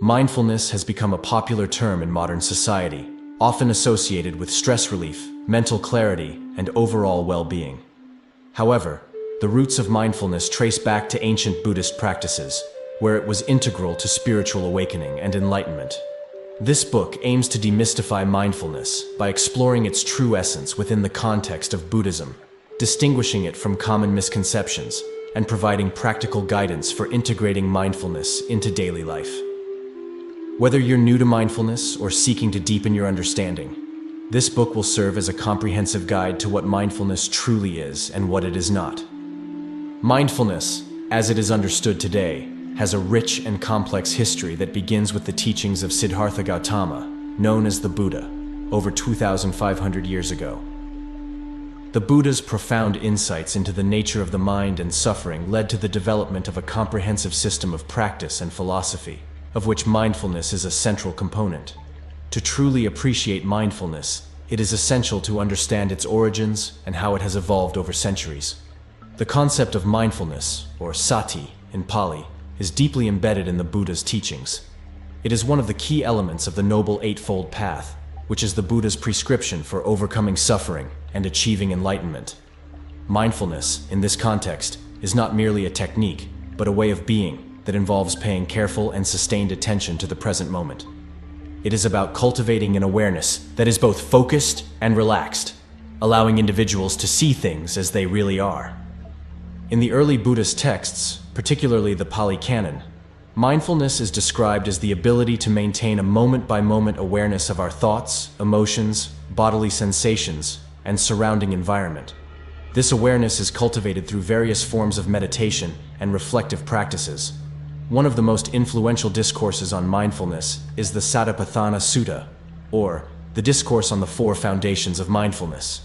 Mindfulness has become a popular term in modern society, often associated with stress relief, mental clarity, and overall well-being. However, the roots of mindfulness trace back to ancient Buddhist practices, where it was integral to spiritual awakening and enlightenment. This book aims to demystify mindfulness by exploring its true essence within the context of Buddhism, distinguishing it from common misconceptions, and providing practical guidance for integrating mindfulness into daily life. Whether you're new to mindfulness or seeking to deepen your understanding, this book will serve as a comprehensive guide to what mindfulness truly is and what it is not. Mindfulness, as it is understood today, has a rich and complex history that begins with the teachings of Siddhartha Gautama, known as the Buddha, over 2,500 years ago. The Buddha's profound insights into the nature of the mind and suffering led to the development of a comprehensive system of practice and philosophy, of which mindfulness is a central component. To truly appreciate mindfulness, it is essential to understand its origins and how it has evolved over centuries. The concept of mindfulness, or sati in Pali, is deeply embedded in the Buddha's teachings. It is one of the key elements of the Noble Eightfold Path, which is the Buddha's prescription for overcoming suffering and achieving enlightenment. Mindfulness, in this context, is not merely a technique, but a way of being that involves paying careful and sustained attention to the present moment. It is about cultivating an awareness that is both focused and relaxed, allowing individuals to see things as they really are. In the early Buddhist texts, particularly the Pali Canon, mindfulness is described as the ability to maintain a moment-by-moment awareness of our thoughts, emotions, bodily sensations, and surrounding environment. This awareness is cultivated through various forms of meditation and reflective practices. One of the most influential discourses on mindfulness is the Satipatthana Sutta, or the Discourse on the Four Foundations of Mindfulness.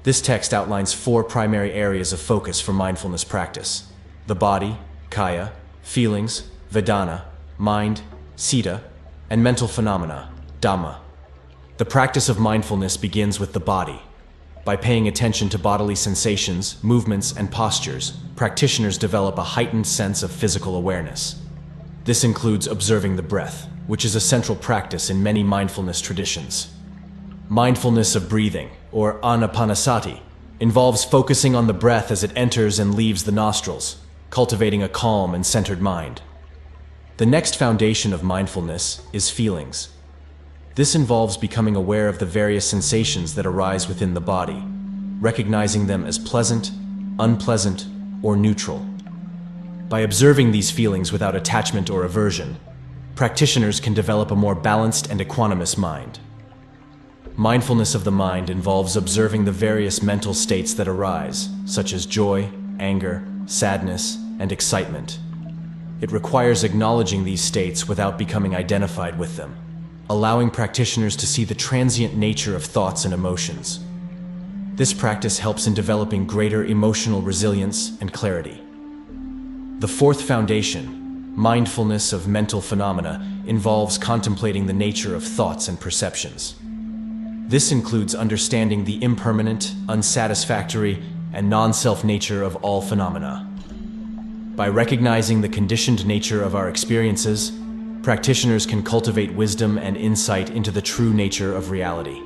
This text outlines four primary areas of focus for mindfulness practice: the body, kaya, feelings, vedana, mind, citta, and mental phenomena, dhamma. The practice of mindfulness begins with the body. By paying attention to bodily sensations, movements, and postures, practitioners develop a heightened sense of physical awareness. This includes observing the breath, which is a central practice in many mindfulness traditions. Mindfulness of breathing, or anapanasati, involves focusing on the breath as it enters and leaves the nostrils, cultivating a calm and centered mind. The next foundation of mindfulness is feelings. This involves becoming aware of the various sensations that arise within the body, recognizing them as pleasant, unpleasant, or neutral. By observing these feelings without attachment or aversion, practitioners can develop a more balanced and equanimous mind. Mindfulness of the mind involves observing the various mental states that arise, such as joy, anger, sadness, and excitement. It requires acknowledging these states without becoming identified with them, allowing practitioners to see the transient nature of thoughts and emotions. This practice helps in developing greater emotional resilience and clarity. The fourth foundation, mindfulness of mental phenomena, involves contemplating the nature of thoughts and perceptions. This includes understanding the impermanent, unsatisfactory, and non-self nature of all phenomena. By recognizing the conditioned nature of our experiences, practitioners can cultivate wisdom and insight into the true nature of reality.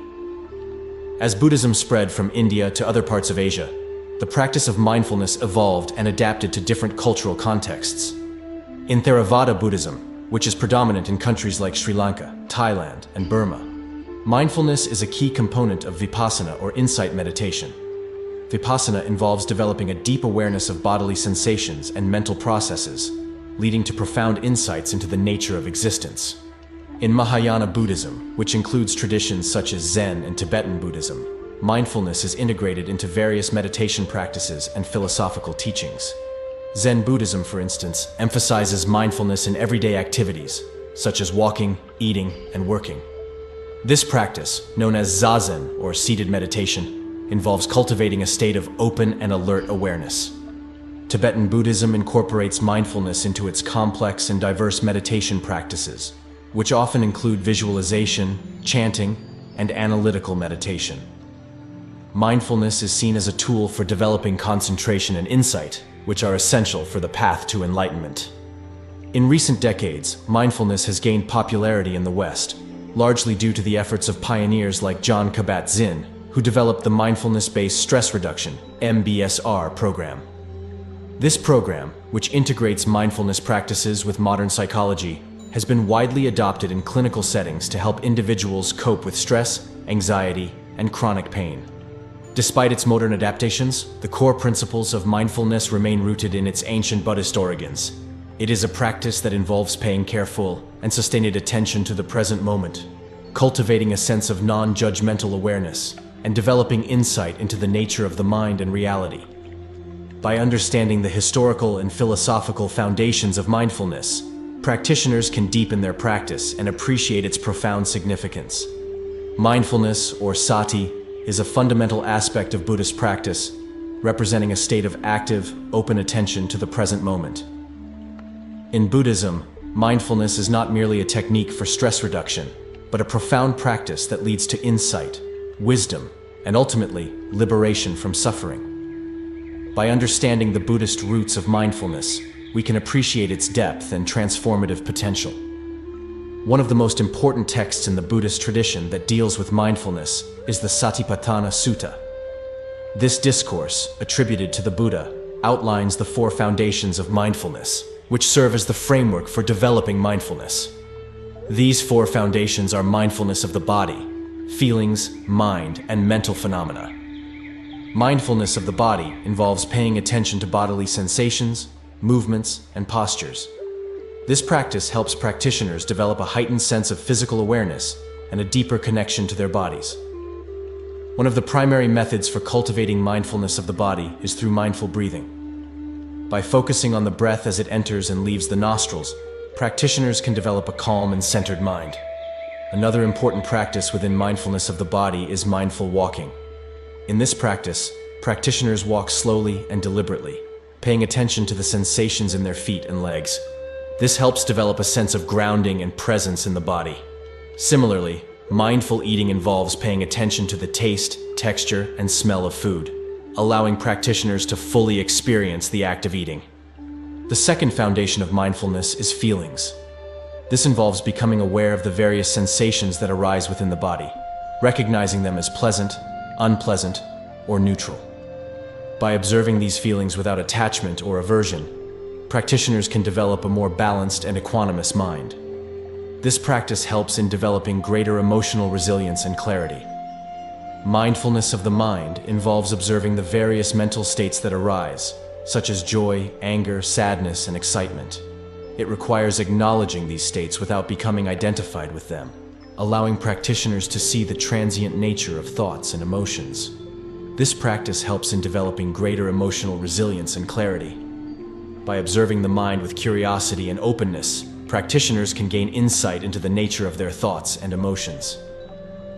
As Buddhism spread from India to other parts of Asia, the practice of mindfulness evolved and adapted to different cultural contexts. In Theravada Buddhism, which is predominant in countries like Sri Lanka, Thailand, and Burma, mindfulness is a key component of vipassana, or insight meditation. Vipassana involves developing a deep awareness of bodily sensations and mental processes, leading to profound insights into the nature of existence. In Mahayana Buddhism, which includes traditions such as Zen and Tibetan Buddhism, mindfulness is integrated into various meditation practices and philosophical teachings. Zen Buddhism, for instance, emphasizes mindfulness in everyday activities, such as walking, eating, and working. This practice, known as zazen, or seated meditation, involves cultivating a state of open and alert awareness. Tibetan Buddhism incorporates mindfulness into its complex and diverse meditation practices, which often include visualization, chanting, and analytical meditation. Mindfulness is seen as a tool for developing concentration and insight, which are essential for the path to enlightenment. In recent decades, mindfulness has gained popularity in the West, largely due to the efforts of pioneers like Jon Kabat-Zinn, who developed the Mindfulness-Based Stress Reduction (MBSR) program. This program, which integrates mindfulness practices with modern psychology, has been widely adopted in clinical settings to help individuals cope with stress, anxiety, and chronic pain. Despite its modern adaptations, the core principles of mindfulness remain rooted in its ancient Buddhist origins. It is a practice that involves paying careful and sustained attention to the present moment, cultivating a sense of non-judgmental awareness, and developing insight into the nature of the mind and reality. By understanding the historical and philosophical foundations of mindfulness, practitioners can deepen their practice and appreciate its profound significance. Mindfulness, or sati, is a fundamental aspect of Buddhist practice, representing a state of active, open attention to the present moment. In Buddhism, mindfulness is not merely a technique for stress reduction, but a profound practice that leads to insight, wisdom, and ultimately, liberation from suffering. By understanding the Buddhist roots of mindfulness, we can appreciate its depth and transformative potential. One of the most important texts in the Buddhist tradition that deals with mindfulness is the Satipatthana Sutta. This discourse, attributed to the Buddha, outlines the four foundations of mindfulness, which serve as the framework for developing mindfulness. These four foundations are mindfulness of the body, feelings, mind, and mental phenomena. Mindfulness of the body involves paying attention to bodily sensations, movements, and postures. This practice helps practitioners develop a heightened sense of physical awareness and a deeper connection to their bodies. One of the primary methods for cultivating mindfulness of the body is through mindful breathing. By focusing on the breath as it enters and leaves the nostrils, practitioners can develop a calm and centered mind. Another important practice within mindfulness of the body is mindful walking. In this practice, practitioners walk slowly and deliberately, paying attention to the sensations in their feet and legs. This helps develop a sense of grounding and presence in the body. Similarly, mindful eating involves paying attention to the taste, texture, and smell of food, allowing practitioners to fully experience the act of eating. The second foundation of mindfulness is feelings. This involves becoming aware of the various sensations that arise within the body, recognizing them as pleasant, unpleasant, or neutral. By observing these feelings without attachment or aversion, practitioners can develop a more balanced and equanimous mind. This practice helps in developing greater emotional resilience and clarity. Mindfulness of the mind involves observing the various mental states that arise, such as joy, anger, sadness, and excitement. It requires acknowledging these states without becoming identified with them, allowing practitioners to see the transient nature of thoughts and emotions. This practice helps in developing greater emotional resilience and clarity. By observing the mind with curiosity and openness, practitioners can gain insight into the nature of their thoughts and emotions.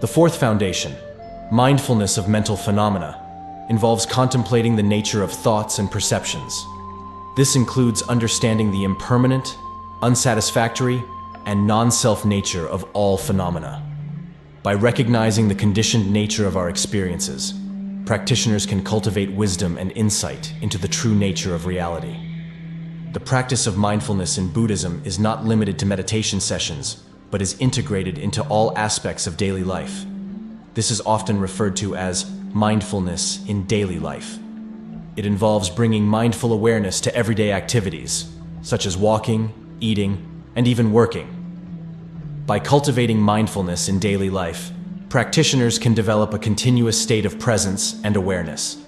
The fourth foundation, mindfulness of mental phenomena, involves contemplating the nature of thoughts and perceptions. This includes understanding the impermanent, unsatisfactory, and non-self nature of all phenomena. By recognizing the conditioned nature of our experiences, practitioners can cultivate wisdom and insight into the true nature of reality. The practice of mindfulness in Buddhism is not limited to meditation sessions, but is integrated into all aspects of daily life. This is often referred to as mindfulness in daily life. It involves bringing mindful awareness to everyday activities, such as walking, eating, and even working. By cultivating mindfulness in daily life, practitioners can develop a continuous state of presence and awareness.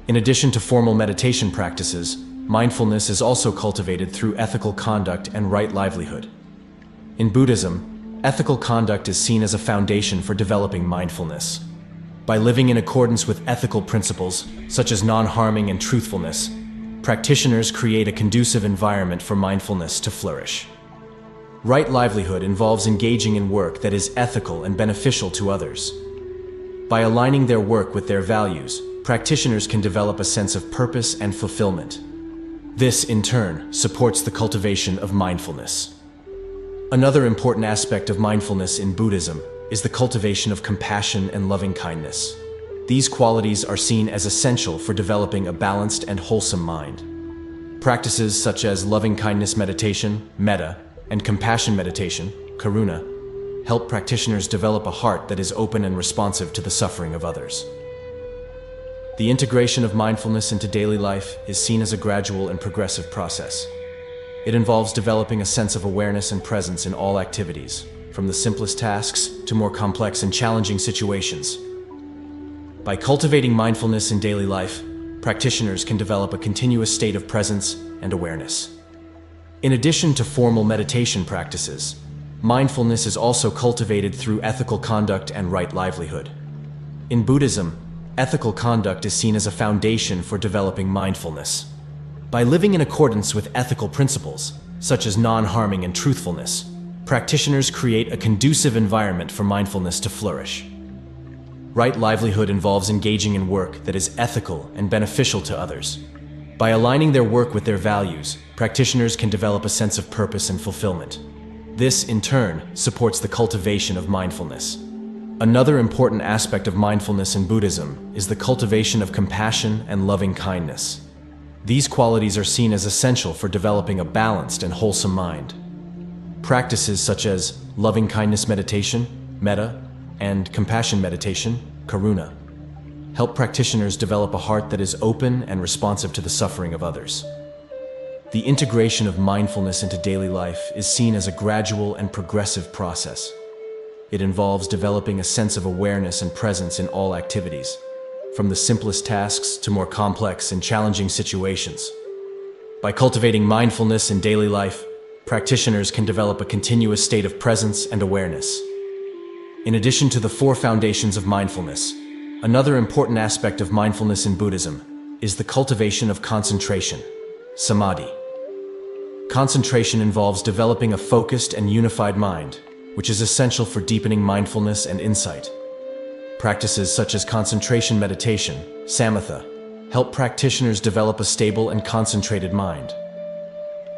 In addition to formal meditation practices, mindfulness is also cultivated through ethical conduct and right livelihood. In Buddhism, ethical conduct is seen as a foundation for developing mindfulness. By living in accordance with ethical principles, such as non-harming and truthfulness, practitioners create a conducive environment for mindfulness to flourish. Right livelihood involves engaging in work that is ethical and beneficial to others. By aligning their work with their values, practitioners can develop a sense of purpose and fulfillment. This, in turn, supports the cultivation of mindfulness. Another important aspect of mindfulness in Buddhism is the cultivation of compassion and loving kindness. These qualities are seen as essential for developing a balanced and wholesome mind. Practices such as loving-kindness meditation, metta, and compassion meditation, karuna, help practitioners develop a heart that is open and responsive to the suffering of others. The integration of mindfulness into daily life is seen as a gradual and progressive process. It involves developing a sense of awareness and presence in all activities, from the simplest tasks to more complex and challenging situations. By cultivating mindfulness in daily life, practitioners can develop a continuous state of presence and awareness. In addition to formal meditation practices, mindfulness is also cultivated through ethical conduct and right livelihood. In Buddhism, ethical conduct is seen as a foundation for developing mindfulness. By living in accordance with ethical principles, such as non-harming and truthfulness, practitioners create a conducive environment for mindfulness to flourish. Right livelihood involves engaging in work that is ethical and beneficial to others. By aligning their work with their values, practitioners can develop a sense of purpose and fulfillment. This, in turn, supports the cultivation of mindfulness. Another important aspect of mindfulness in Buddhism is the cultivation of compassion and loving kindness. These qualities are seen as essential for developing a balanced and wholesome mind. Practices such as loving kindness meditation, metta, and compassion meditation, karuna, help practitioners develop a heart that is open and responsive to the suffering of others. The integration of mindfulness into daily life is seen as a gradual and progressive process. It involves developing a sense of awareness and presence in all activities, from the simplest tasks to more complex and challenging situations. By cultivating mindfulness in daily life, practitioners can develop a continuous state of presence and awareness. In addition to the 4 foundations of mindfulness, another important aspect of mindfulness in Buddhism is the cultivation of concentration, samadhi. Concentration involves developing a focused and unified mind, which is essential for deepening mindfulness and insight. Practices such as concentration meditation, samatha, help practitioners develop a stable and concentrated mind.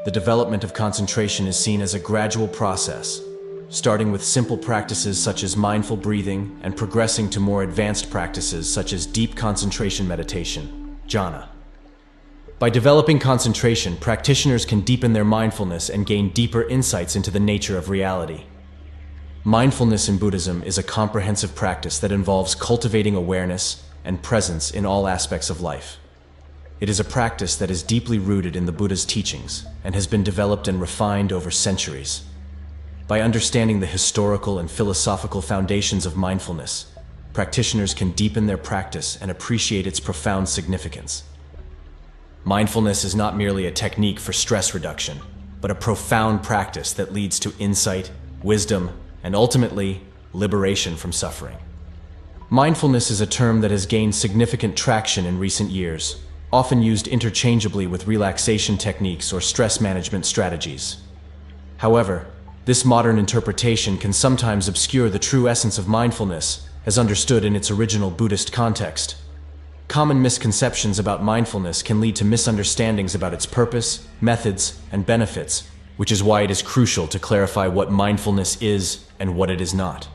The development of concentration is seen as a gradual process, starting with simple practices such as mindful breathing and progressing to more advanced practices such as deep concentration meditation, jhana. By developing concentration, practitioners can deepen their mindfulness and gain deeper insights into the nature of reality. Mindfulness in Buddhism is a comprehensive practice that involves cultivating awareness and presence in all aspects of life. It is a practice that is deeply rooted in the Buddha's teachings and has been developed and refined over centuries. By understanding the historical and philosophical foundations of mindfulness, practitioners can deepen their practice and appreciate its profound significance. Mindfulness is not merely a technique for stress reduction, but a profound practice that leads to insight, wisdom, and ultimately, liberation from suffering. Mindfulness is a term that has gained significant traction in recent years, often used interchangeably with relaxation techniques or stress management strategies. However, this modern interpretation can sometimes obscure the true essence of mindfulness as understood in its original Buddhist context. Common misconceptions about mindfulness can lead to misunderstandings about its purpose, methods, and benefits, which is why it is crucial to clarify what mindfulness is and what it is not.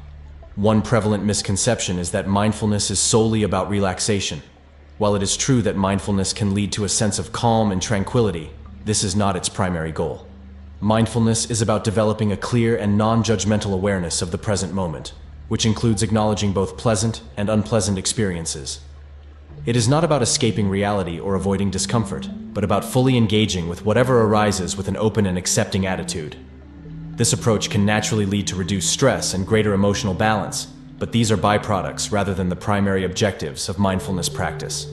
One prevalent misconception is that mindfulness is solely about relaxation. While it is true that mindfulness can lead to a sense of calm and tranquility, this is not its primary goal. Mindfulness is about developing a clear and non-judgmental awareness of the present moment, which includes acknowledging both pleasant and unpleasant experiences. It is not about escaping reality or avoiding discomfort, but about fully engaging with whatever arises with an open and accepting attitude. This approach can naturally lead to reduced stress and greater emotional balance, but these are byproducts rather than the primary objectives of mindfulness practice.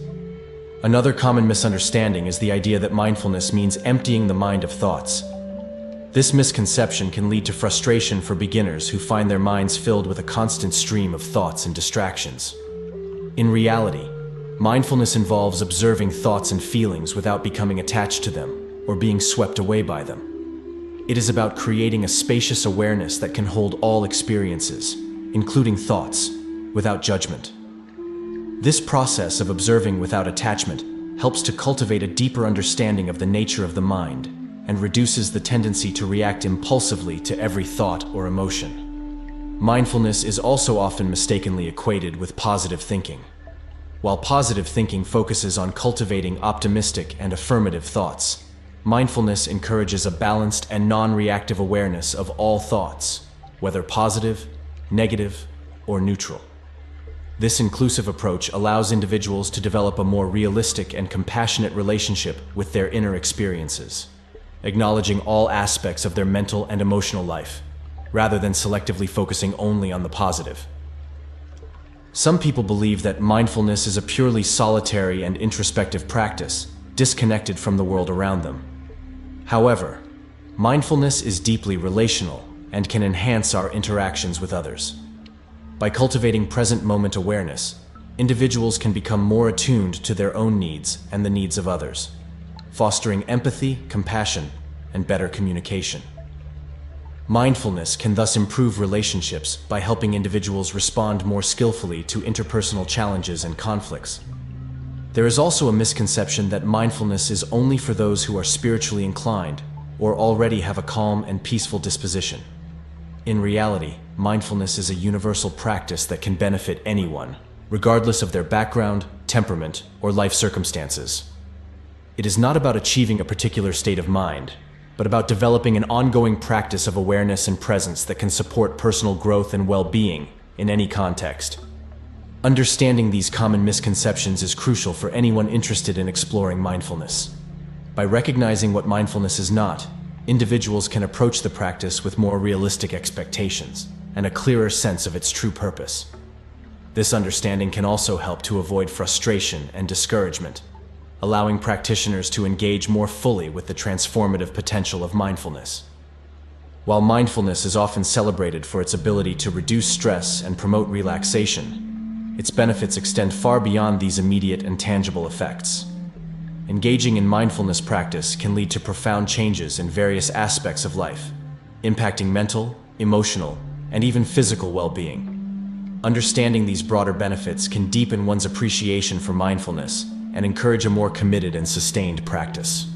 Another common misunderstanding is the idea that mindfulness means emptying the mind of thoughts. This misconception can lead to frustration for beginners who find their minds filled with a constant stream of thoughts and distractions. In reality, mindfulness involves observing thoughts and feelings without becoming attached to them or being swept away by them. It is about creating a spacious awareness that can hold all experiences, including thoughts, without judgment. This process of observing without attachment helps to cultivate a deeper understanding of the nature of the mind and reduces the tendency to react impulsively to every thought or emotion. Mindfulness is also often mistakenly equated with positive thinking. While positive thinking focuses on cultivating optimistic and affirmative thoughts, Mindfulness encourages a balanced and non-reactive awareness of all thoughts, whether positive, negative, or neutral. This inclusive approach allows individuals to develop a more realistic and compassionate relationship with their inner experiences, acknowledging all aspects of their mental and emotional life, rather than selectively focusing only on the positive. Some people believe that mindfulness is a purely solitary and introspective practice, disconnected from the world around them. However, mindfulness is deeply relational and can enhance our interactions with others. By cultivating present moment awareness, individuals can become more attuned to their own needs and the needs of others, fostering empathy, compassion, and better communication. Mindfulness can thus improve relationships by helping individuals respond more skillfully to interpersonal challenges and conflicts. There is also a misconception that mindfulness is only for those who are spiritually inclined or already have a calm and peaceful disposition. In reality, mindfulness is a universal practice that can benefit anyone, regardless of their background, temperament, or life circumstances. It is not about achieving a particular state of mind, but about developing an ongoing practice of awareness and presence that can support personal growth and well-being in any context. Understanding these common misconceptions is crucial for anyone interested in exploring mindfulness. By recognizing what mindfulness is not, individuals can approach the practice with more realistic expectations and a clearer sense of its true purpose. This understanding can also help to avoid frustration and discouragement, allowing practitioners to engage more fully with the transformative potential of mindfulness. While mindfulness is often celebrated for its ability to reduce stress and promote relaxation, its benefits extend far beyond these immediate and tangible effects. Engaging in mindfulness practice can lead to profound changes in various aspects of life, impacting mental, emotional, and even physical well-being. Understanding these broader benefits can deepen one's appreciation for mindfulness and encourage a more committed and sustained practice.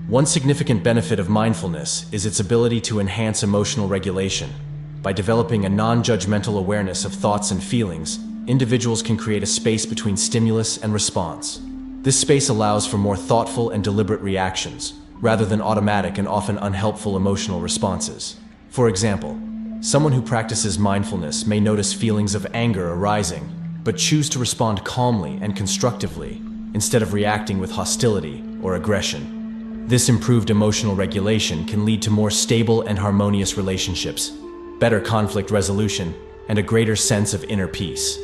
One significant benefit of mindfulness is its ability to enhance emotional regulation. By developing a non-judgmental awareness of thoughts and feelings, individuals can create a space between stimulus and response. This space allows for more thoughtful and deliberate reactions, rather than automatic and often unhelpful emotional responses. For example, someone who practices mindfulness may notice feelings of anger arising, but choose to respond calmly and constructively, instead of reacting with hostility or aggression. This improved emotional regulation can lead to more stable and harmonious relationships, better conflict resolution, and a greater sense of inner peace.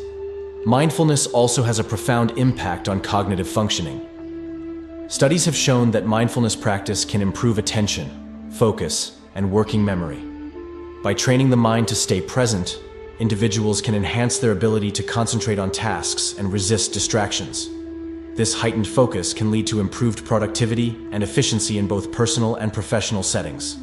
Mindfulness also has a profound impact on cognitive functioning. Studies have shown that mindfulness practice can improve attention, focus, and working memory. By training the mind to stay present, individuals can enhance their ability to concentrate on tasks and resist distractions. This heightened focus can lead to improved productivity and efficiency in both personal and professional settings.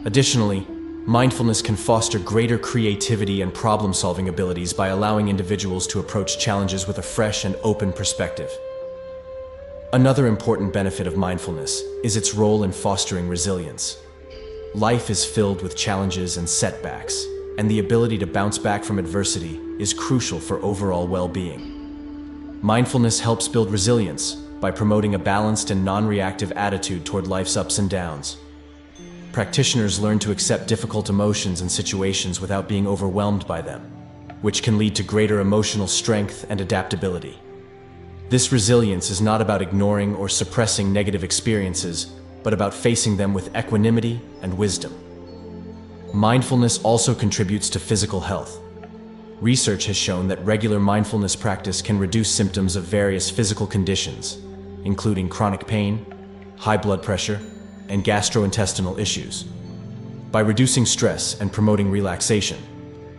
Additionally, mindfulness can foster greater creativity and problem-solving abilities by allowing individuals to approach challenges with a fresh and open perspective. Another important benefit of mindfulness is its role in fostering resilience. Life is filled with challenges and setbacks, and the ability to bounce back from adversity is crucial for overall well-being. Mindfulness helps build resilience by promoting a balanced and non-reactive attitude toward life's ups and downs. Practitioners learn to accept difficult emotions and situations without being overwhelmed by them, which can lead to greater emotional strength and adaptability. This resilience is not about ignoring or suppressing negative experiences, but about facing them with equanimity and wisdom. Mindfulness also contributes to physical health. Research has shown that regular mindfulness practice can reduce symptoms of various physical conditions, including chronic pain, high blood pressure, and gastrointestinal issues. By reducing stress and promoting relaxation,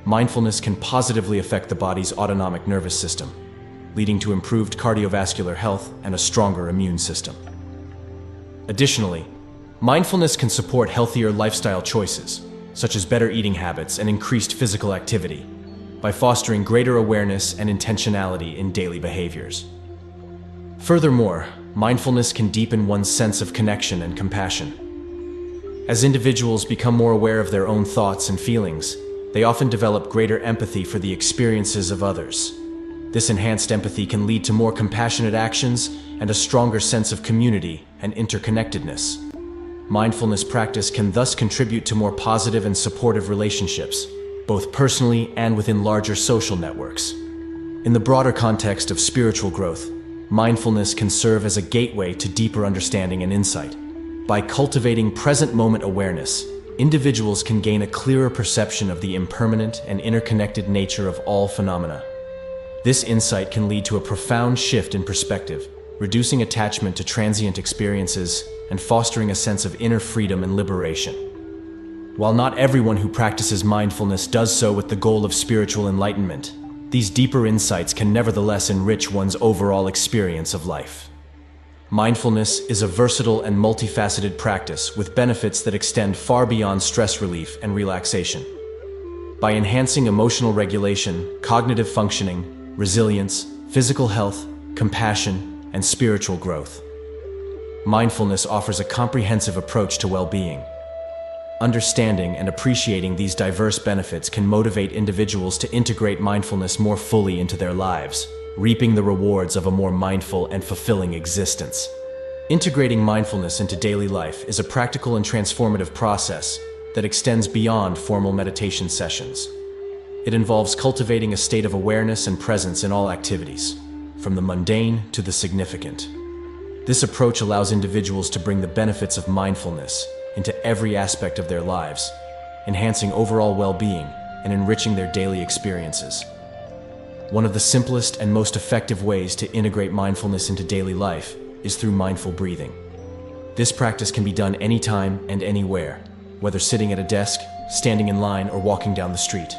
mindfulness can positively affect the body's autonomic nervous system, leading to improved cardiovascular health and a stronger immune system. Additionally, mindfulness can support healthier lifestyle choices, such as better eating habits and increased physical activity, by fostering greater awareness and intentionality in daily behaviors. Furthermore, mindfulness can deepen one's sense of connection and compassion. As individuals become more aware of their own thoughts and feelings, they often develop greater empathy for the experiences of others. This enhanced empathy can lead to more compassionate actions and a stronger sense of community and interconnectedness. Mindfulness practice can thus contribute to more positive and supportive relationships, both personally and within larger social networks. In the broader context of spiritual growth, mindfulness can serve as a gateway to deeper understanding and insight. By cultivating present-moment awareness, individuals can gain a clearer perception of the impermanent and interconnected nature of all phenomena. This insight can lead to a profound shift in perspective, reducing attachment to transient experiences and fostering a sense of inner freedom and liberation. While not everyone who practices mindfulness does so with the goal of spiritual enlightenment, these deeper insights can nevertheless enrich one's overall experience of life. Mindfulness is a versatile and multifaceted practice with benefits that extend far beyond stress relief and relaxation. By enhancing emotional regulation, cognitive functioning, resilience, physical health, compassion, and spiritual growth, mindfulness offers a comprehensive approach to well-being. Understanding and appreciating these diverse benefits can motivate individuals to integrate mindfulness more fully into their lives, reaping the rewards of a more mindful and fulfilling existence. Integrating mindfulness into daily life is a practical and transformative process that extends beyond formal meditation sessions. It involves cultivating a state of awareness and presence in all activities, from the mundane to the significant. This approach allows individuals to bring the benefits of mindfulness into every aspect of their lives, enhancing overall well-being and enriching their daily experiences. One of the simplest and most effective ways to integrate mindfulness into daily life is through mindful breathing. This practice can be done anytime and anywhere, whether sitting at a desk, standing in line, or walking down the street.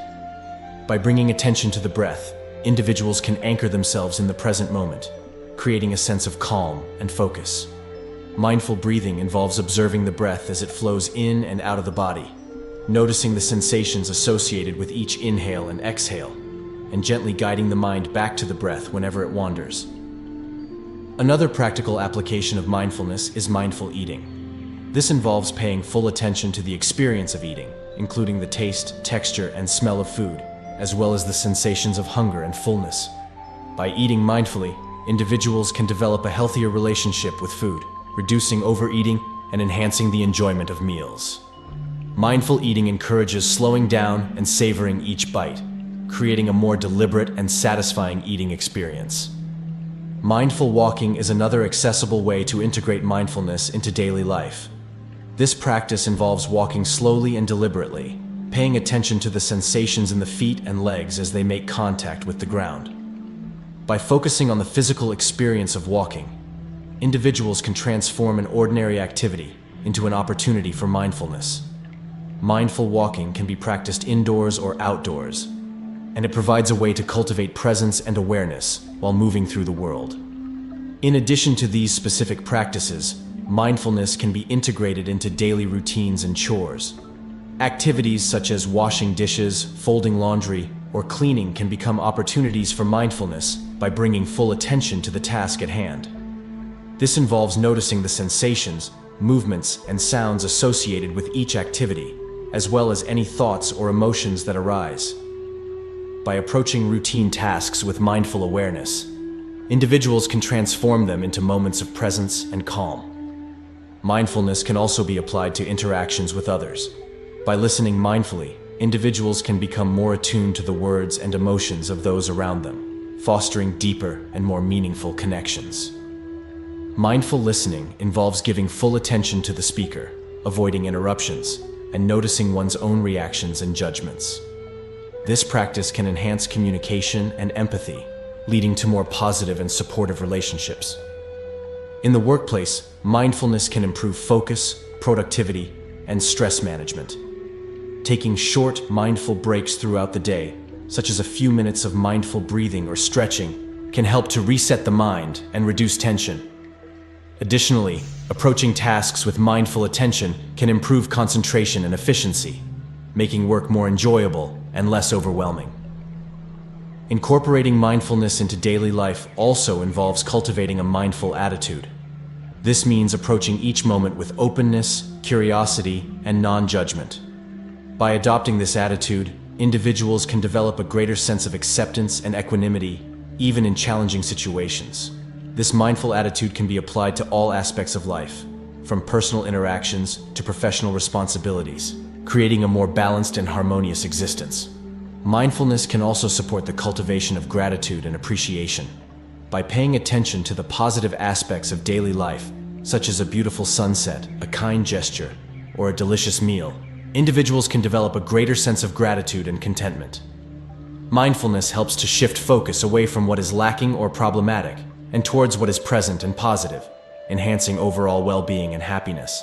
By bringing attention to the breath, individuals can anchor themselves in the present moment, creating a sense of calm and focus. Mindful breathing involves observing the breath as it flows in and out of the body, noticing the sensations associated with each inhale and exhale, and gently guiding the mind back to the breath whenever it wanders. Another practical application of mindfulness is mindful eating. This involves paying full attention to the experience of eating, including the taste, texture, and smell of food, as well as the sensations of hunger and fullness. By eating mindfully, individuals can develop a healthier relationship with food, reducing overeating and enhancing the enjoyment of meals. Mindful eating encourages slowing down and savoring each bite, creating a more deliberate and satisfying eating experience. Mindful walking is another accessible way to integrate mindfulness into daily life. This practice involves walking slowly and deliberately, paying attention to the sensations in the feet and legs as they make contact with the ground. By focusing on the physical experience of walking, individuals can transform an ordinary activity into an opportunity for mindfulness. Mindful walking can be practiced indoors or outdoors, and it provides a way to cultivate presence and awareness while moving through the world. In addition to these specific practices, mindfulness can be integrated into daily routines and chores. Activities such as washing dishes, folding laundry, or cleaning can become opportunities for mindfulness by bringing full attention to the task at hand. This involves noticing the sensations, movements, and sounds associated with each activity, as well as any thoughts or emotions that arise. By approaching routine tasks with mindful awareness, individuals can transform them into moments of presence and calm. Mindfulness can also be applied to interactions with others. By listening mindfully, individuals can become more attuned to the words and emotions of those around them, fostering deeper and more meaningful connections. Mindful listening involves giving full attention to the speaker, avoiding interruptions, and noticing one's own reactions and judgments. This practice can enhance communication and empathy, leading to more positive and supportive relationships. In the workplace, mindfulness can improve focus, productivity, and stress management. Taking short, mindful breaks throughout the day, such as a few minutes of mindful breathing or stretching, can help to reset the mind and reduce tension. Additionally, approaching tasks with mindful attention can improve concentration and efficiency, making work more enjoyable and less overwhelming. Incorporating mindfulness into daily life also involves cultivating a mindful attitude. This means approaching each moment with openness, curiosity, and non-judgment. By adopting this attitude, individuals can develop a greater sense of acceptance and equanimity, even in challenging situations. This mindful attitude can be applied to all aspects of life, from personal interactions to professional responsibilities, creating a more balanced and harmonious existence. Mindfulness can also support the cultivation of gratitude and appreciation. By paying attention to the positive aspects of daily life, such as a beautiful sunset, a kind gesture, or a delicious meal, individuals can develop a greater sense of gratitude and contentment. Mindfulness helps to shift focus away from what is lacking or problematic and towards what is present and positive, enhancing overall well-being and happiness.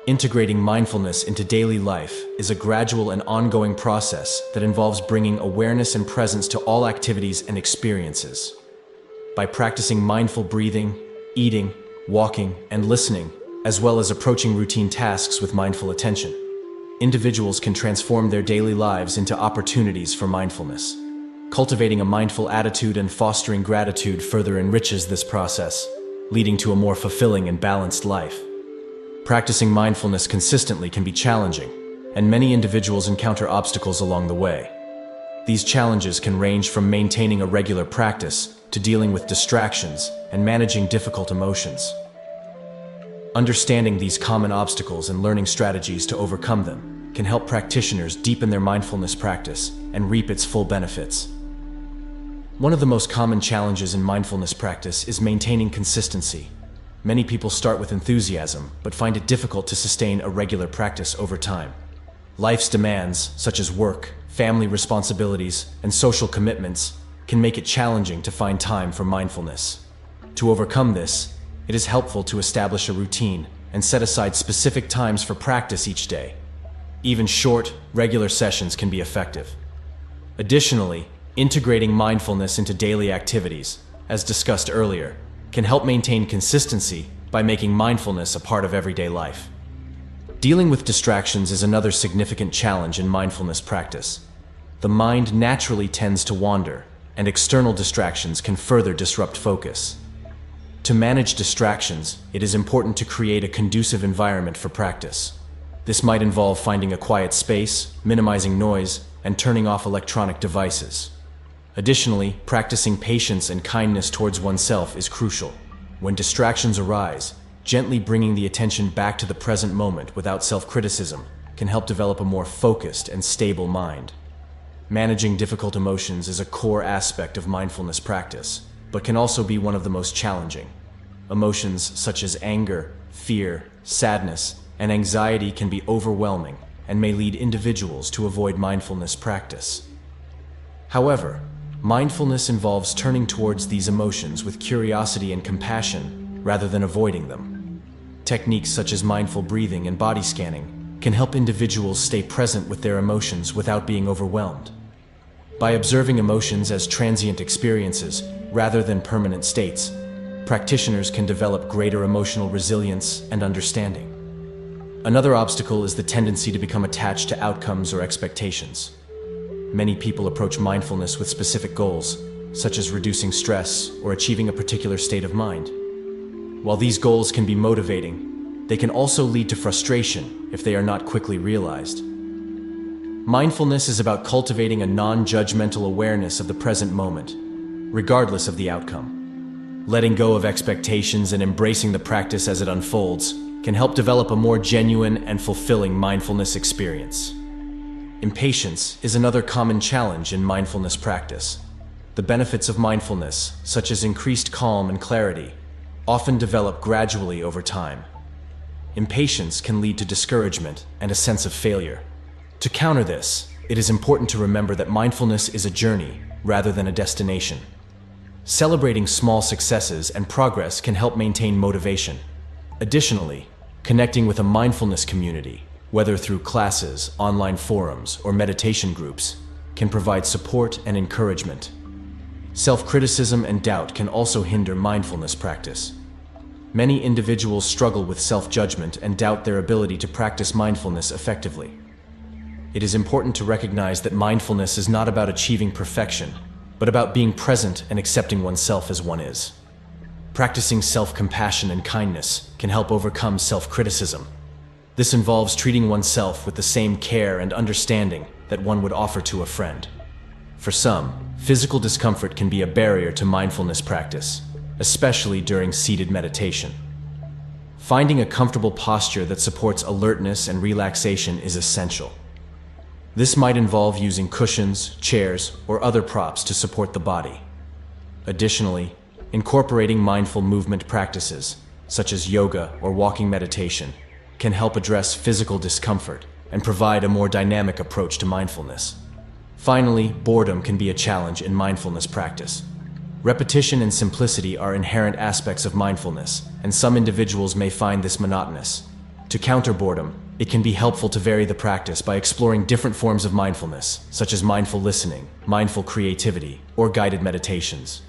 Integrating mindfulness into daily life is a gradual and ongoing process that involves bringing awareness and presence to all activities and experiences. By practicing mindful breathing, eating, walking, and listening, as well as approaching routine tasks with mindful attention, individuals can transform their daily lives into opportunities for mindfulness. Cultivating a mindful attitude and fostering gratitude further enriches this process, leading to a more fulfilling and balanced life. Practicing mindfulness consistently can be challenging, and many individuals encounter obstacles along the way. These challenges can range from maintaining a regular practice to dealing with distractions and managing difficult emotions. Understanding these common obstacles and learning strategies to overcome them can help practitioners deepen their mindfulness practice and reap its full benefits. One of the most common challenges in mindfulness practice is maintaining consistency. Many people start with enthusiasm, but find it difficult to sustain a regular practice over time. Life's demands, such as work, family responsibilities, and social commitments, can make it challenging to find time for mindfulness. To overcome this, it is helpful to establish a routine and set aside specific times for practice each day. Even short, regular sessions can be effective. Additionally, integrating mindfulness into daily activities, as discussed earlier, can help maintain consistency by making mindfulness a part of everyday life. Dealing with distractions is another significant challenge in mindfulness practice. The mind naturally tends to wander, and external distractions can further disrupt focus. To manage distractions, it is important to create a conducive environment for practice. This might involve finding a quiet space, minimizing noise, and turning off electronic devices. Additionally, practicing patience and kindness towards oneself is crucial. When distractions arise, gently bringing the attention back to the present moment without self-criticism can help develop a more focused and stable mind. Managing difficult emotions is a core aspect of mindfulness practice, but can also be one of the most challenging. Emotions such as anger, fear, sadness, and anxiety can be overwhelming and may lead individuals to avoid mindfulness practice. However, mindfulness involves turning towards these emotions with curiosity and compassion rather than avoiding them. Techniques such as mindful breathing and body scanning can help individuals stay present with their emotions without being overwhelmed. By observing emotions as transient experiences rather than permanent states, practitioners can develop greater emotional resilience and understanding. Another obstacle is the tendency to become attached to outcomes or expectations. Many people approach mindfulness with specific goals, such as reducing stress or achieving a particular state of mind. While these goals can be motivating, they can also lead to frustration if they are not quickly realized. Mindfulness is about cultivating a non-judgmental awareness of the present moment, regardless of the outcome. Letting go of expectations and embracing the practice as it unfolds can help develop a more genuine and fulfilling mindfulness experience. Impatience is another common challenge in mindfulness practice. The benefits of mindfulness, such as increased calm and clarity, often develop gradually over time. Impatience can lead to discouragement and a sense of failure. To counter this, it is important to remember that mindfulness is a journey rather than a destination. Celebrating small successes and progress can help maintain motivation. Additionally, connecting with a mindfulness community, whether through classes, online forums, or meditation groups, can provide support and encouragement. Self-criticism and doubt can also hinder mindfulness practice. Many individuals struggle with self-judgment and doubt their ability to practice mindfulness effectively. It is important to recognize that mindfulness is not about achieving perfection, but about being present and accepting oneself as one is. Practicing self-compassion and kindness can help overcome self-criticism. This involves treating oneself with the same care and understanding that one would offer to a friend. For some, physical discomfort can be a barrier to mindfulness practice, especially during seated meditation. Finding a comfortable posture that supports alertness and relaxation is essential. This might involve using cushions, chairs, or other props to support the body. Additionally, incorporating mindful movement practices, such as yoga or walking meditation, can help address physical discomfort and provide a more dynamic approach to mindfulness. Finally, boredom can be a challenge in mindfulness practice. Repetition and simplicity are inherent aspects of mindfulness, and some individuals may find this monotonous. To counter boredom, it can be helpful to vary the practice by exploring different forms of mindfulness, such as mindful listening, mindful creativity, or guided meditations.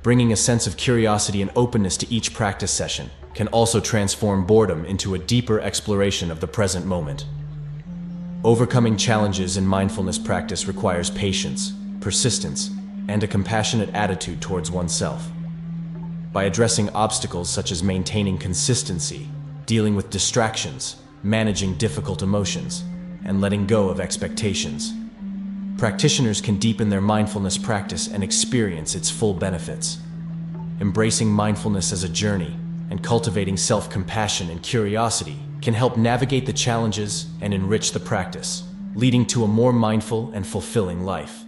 Bringing a sense of curiosity and openness to each practice session can also transform boredom into a deeper exploration of the present moment. Overcoming challenges in mindfulness practice requires patience, persistence, and a compassionate attitude towards oneself. By addressing obstacles such as maintaining consistency, dealing with distractions, managing difficult emotions, and letting go of expectations, practitioners can deepen their mindfulness practice and experience its full benefits. Embracing mindfulness as a journey and cultivating self-compassion and curiosity can help navigate the challenges and enrich the practice, leading to a more mindful and fulfilling life.